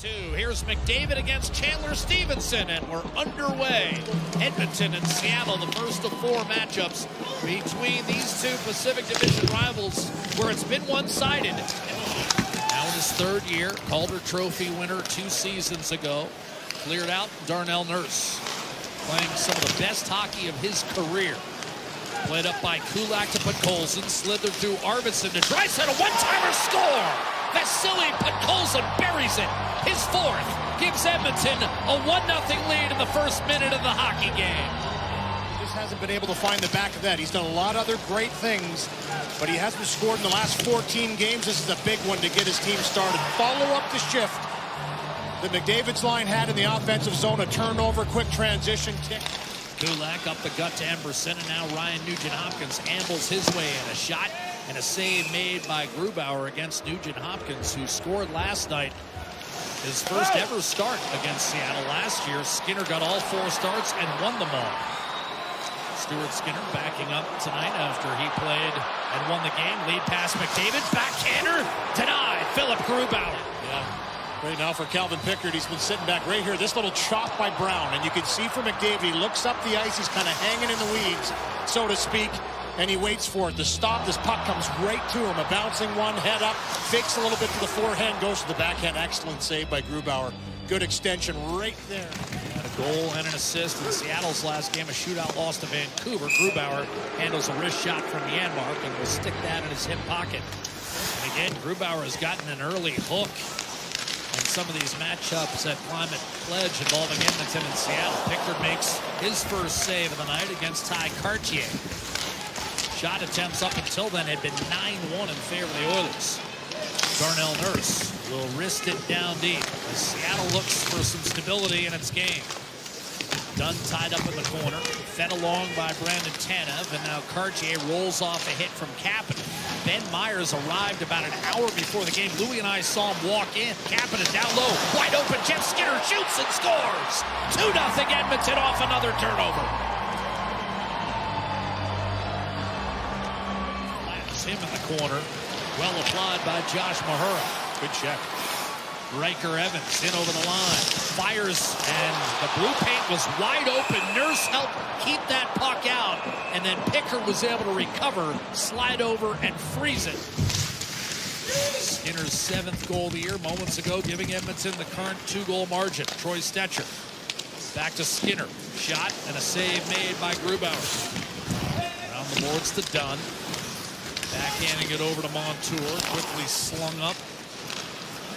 Here's McDavid against Chandler Stevenson, and we're underway. Edmonton and Seattle, the first of 4 matchups between these two Pacific Division rivals, where it's been one-sided. Now in his 3rd year, Calder Trophy winner 2 seasons ago, cleared out Darnell Nurse, playing some of the best hockey of his career. Played up by Kulak to Podkolzin, slithered through Arvidsson to Draisaitl, a one-timer score! Vasily Podkolzin buries it. His 4th gives Edmonton a 1-0 lead in the first minute of the hockey game. He just hasn't been able to find the back of that. He's done a lot of other great things, but he hasn't scored in the last 14 games. This is a big one to get his team started. Follow up the shift that McDavid's line had in the offensive zone. A turnover, quick transition kick. Kulak up the gut to Emberson, and now Ryan Nugent-Hopkins ambles his way in. A shot and a save made by Grubauer against Nugent-Hopkins, who scored last night. His first ever start against Seattle last year. Skinner got all 4 starts and won them all. Stuart Skinner backing up tonight after he played and won the game. Lead pass McDavid, backhander, denied. Philip Grubauer. Right now for Calvin Pickard, he's been sitting back right here. This little chop by Brown, and you can see from McDavid, he looks up the ice, he's kind of hanging in the weeds, so to speak, and he waits for it to stop. This puck comes right to him, a bouncing one, head up, fakes a little bit to the forehand, goes to the backhand. Excellent save by Grubauer. Good extension right there. Had a goal and an assist in Seattle's last game, a shootout loss to Vancouver. Grubauer handles a wrist shot from Janmark and will stick that in his hip pocket. And again, Grubauer has gotten an early hook in some of these matchups at Climate Pledge involving Edmonton and Seattle. Pickard makes his first save of the night against Ty Cartier. Shot attempts up until then had been 9-1 in favor of the Oilers. Darnell Nurse will wrist it down deep as Seattle looks for some stability in its game. Dunn tied up in the corner, fed along by Brandon Tanev, and now Cartier rolls off a hit from Kapanen. Ben Myers arrived about an hour before the game. Louis and I saw him walk in. Kapanen down low, wide open. Jeff Skinner shoots and scores. 2-0 Edmonton off another turnover. Lands him in the corner. Well applied by Josh Mahura. Good check. Riker Evans in over the line, fires, and the blue paint was wide open. Nurse helped keep that puck out, and then Pickard was able to recover, slide over, and freeze it. Skinner's 7th goal of the year, moments ago, giving Edmonton the current 2-goal margin. Troy Stetcher back to Skinner. Shot and a save made by Grubauer. Around the boards to Dunn. Backhanding it over to Montour, quickly slung up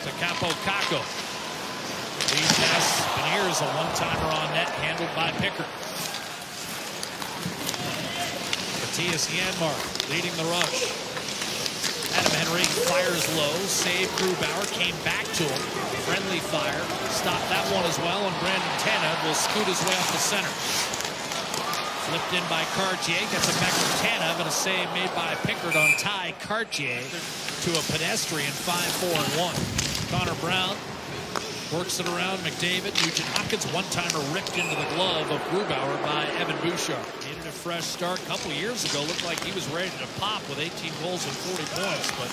to Capo Caco. Lead pass, Beniers, a one-timer on net, handled by Pickard. Matthias Janmark leading the rush. Adam Henrique fires low, saved Grubauer, came back to him. Friendly fire, stopped that one as well, and Brandon Tanev will scoot his way up the center. Flipped in by Cartier, gets it back to Tanev, and a save made by Pickard on Ty Cartier to a pedestrian 5-4-1. Connor Brown works it around McDavid. Nugent-Hopkins, one-timer ripped into the glove of Grubauer by Evan Bouchard. Needed a fresh start a couple years ago. Looked like he was ready to pop with 18 goals and 40 points, but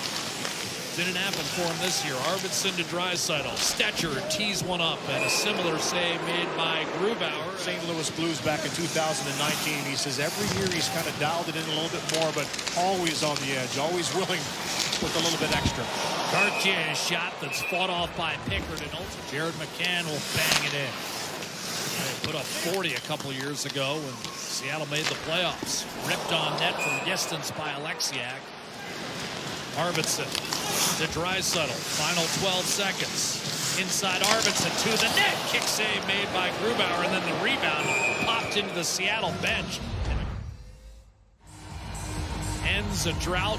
didn't happen for him this year. Arvidsson to Draisaitl. Stetcher tees one up, and a similar save made by Grubauer. St. Louis Blues back in 2019. He says every year he's kind of dialed it in a little bit more, but always on the edge, always willing with a little bit extra. Cartier's shot that's fought off by Pickard, and ultimately Jared McCann will bang it in. They put up 40 a couple years ago when Seattle made the playoffs. Ripped on net from distance by Alexiak. Arvidsson to Draisaitl. Final 12 seconds. Inside Arvidsson to the net. Kick save made by Grubauer, and then the rebound popped into the Seattle bench. Ends a drought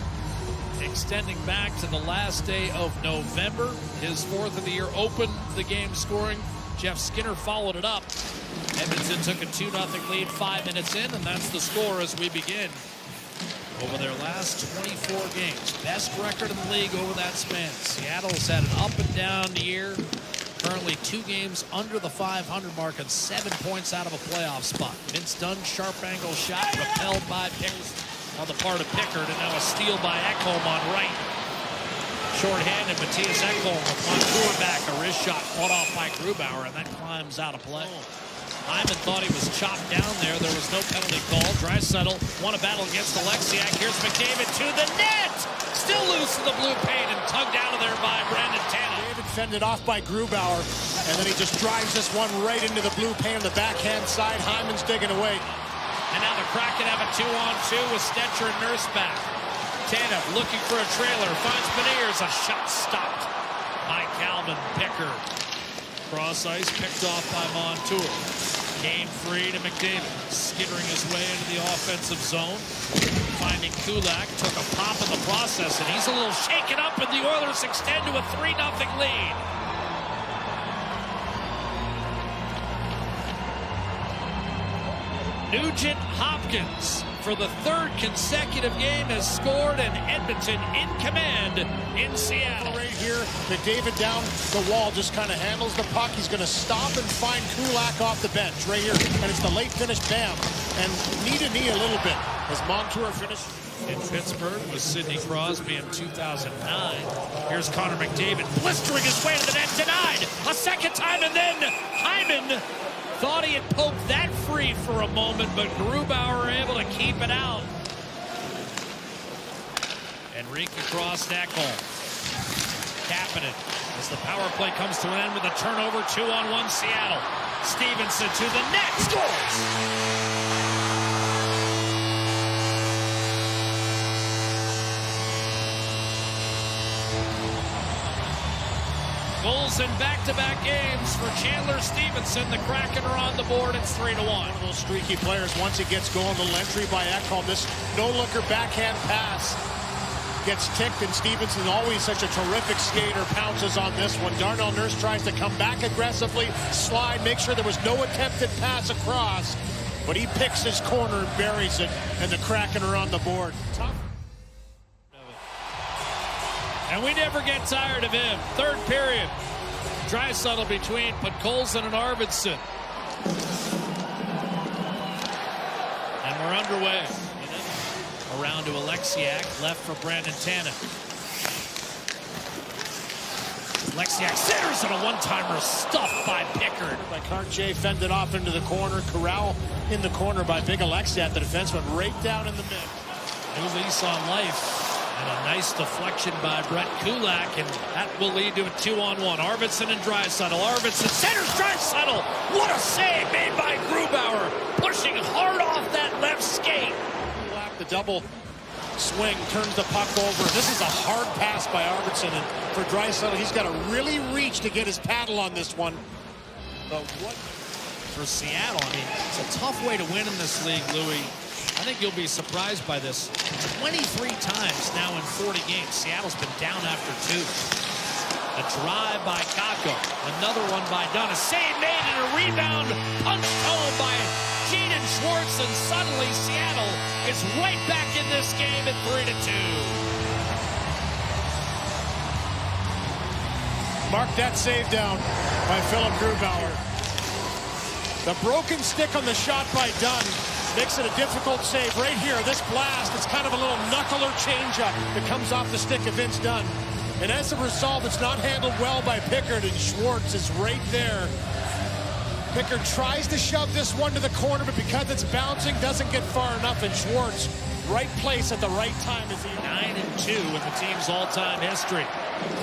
extending back to the last day of November. His 4th of the year opened the game scoring. Jeff Skinner followed it up. Edmonton took a 2-0 lead 5 minutes in, and that's the score as we begin. Over their last 24 games, best record in the league over that span. Seattle's had an up and down year. Currently 2 games under the 500 mark and 7 points out of a playoff spot. Vince Dunn, sharp angle shot, repelled by Pickard on the part of Pickard, and now a steal by Ekholm on right. Short-handed, Mattias Ekholm with Montour back. A wrist shot fought off by Grubauer, and that climbs out of play. Hyman thought he was chopped down there. There was no penalty call. Draisaitl won a battle against Alexiak. Here's McDavid to the net. Still loose in the blue paint and tugged out of there by Brandon Tanev. David fended off by Grubauer, and then he just drives this one right into the blue paint on the backhand side. Hyman's digging away. And now the Kraken have a 2-on-2 with Stetcher and Nurse back. Tanev looking for a trailer. Finds Beniers. A shot stopped by Calvin Pickard. Cross ice picked off by Montour. Game free to McDavid. Skittering his way into the offensive zone. Finding Kulak. Took a pop in the process, and he's a little shaken up, and the Oilers extend to a 3-0 lead. Nugent-Hopkins, for the third consecutive game, has scored, and Edmonton in command in Seattle. Right here, McDavid down the wall, just kind of handles the puck. He's going to stop and find Kulak off the bench right here, and it's the late finish, bam, and knee a little bit as Montour finished. In Pittsburgh with Sidney Crosby in 2009. Here's Connor McDavid blistering his way to the net, denied a second time, and then Hyman thought he had poked that free for a moment, but Grubauer able to keep it out. Enrique across Ekholm. Kapanen as the power play comes to an end with a turnover. 2-on-1 Seattle. Stevenson to the net. Scores! Goals in back-to-back games for Chandler Stevenson. The Kraken are on the board. It's 3-1. One of those streaky players, once he gets going, the entry by Ekholm, this no-looker backhand pass gets ticked, and Stevenson, always such a terrific skater, pounces on this one. Darnell Nurse tries to come back aggressively, slide, make sure there was no attempted pass across, but he picks his corner and buries it, and the Kraken are on the board. Tough. And we never get tired of him. Third period. Draisaitl between Podkolzin and Arvidsson. And we're underway. Around to Alexiak. Left for Brandon Tanev. Alexiak centers and a one-timer stuffed by Pickard. By Cartier, fended off into the corner. Corral in the corner by Big Alexiak. The defense went right down in the middle. New lease on life. And a nice deflection by Brett Kulak, and that will lead to a 2-on-1. Arvidsson and Draisaitl. Arvidsson centers Draisaitl. What a save made by Grubauer, pushing hard off that left skate. Kulak, the double swing, turns the puck over. This is a hard pass by Arvidsson, and for Draisaitl, he's got to really reach to get his paddle on this one. But what for Seattle? I mean, it's a tough way to win in this league, Louis. I think you'll be surprised by this. 23 times now in 40 games. Seattle's been down after 2. A drive by Kakko. Another one by Dunn. A save made and a rebound punched home by Jaden Schwartz. And suddenly Seattle is right back in this game at 3-2. Mark that save down by Philip Grubauer. The broken stick on the shot by Dunn makes it a difficult save. Right here, this blast, it's kind of a little knuckler changeup that comes off the stick of Vince Dunn. And as a result, it's not handled well by Pickard, and Schwartz is right there. Pickard tries to shove this one to the corner, but because it's bouncing, doesn't get far enough, and Schwartz, right place at the right time. As he 9-2 in the team's all-time history.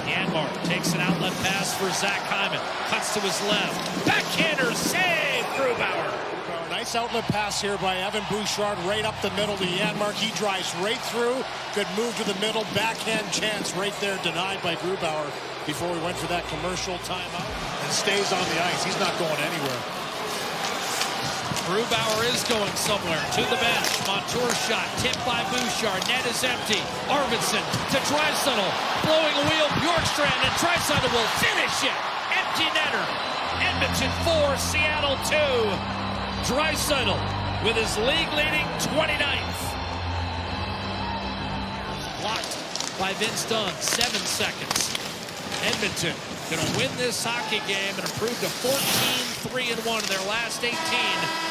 Janmark takes an outlet pass for Zach Hyman. Cuts to his left. Backhander save, Grubauer. Nice outlet pass here by Evan Bouchard right up the middle to Janmark. He drives right through. Good move to the middle. Backhand chance right there denied by Grubauer before we went for that commercial timeout. And stays on the ice. He's not going anywhere. Grubauer is going somewhere. To the bench. Montour shot. Tipped by Bouchard. Net is empty. Arvidsson to Draisaitl. Blowing a wheel. Bjorkstrand, and Draisaitl will finish it. Empty netter. Edmonton 4, Seattle 2. Draisaitl with his league-leading 29th. Blocked by Vince Dunn. 7 seconds. Edmonton going to win this hockey game and improve to 14-3-1 in their last 18.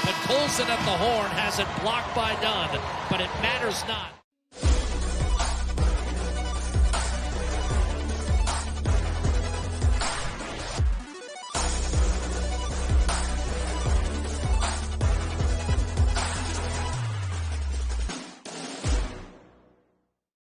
But Colson at the horn has it blocked by Dunn, but it matters not.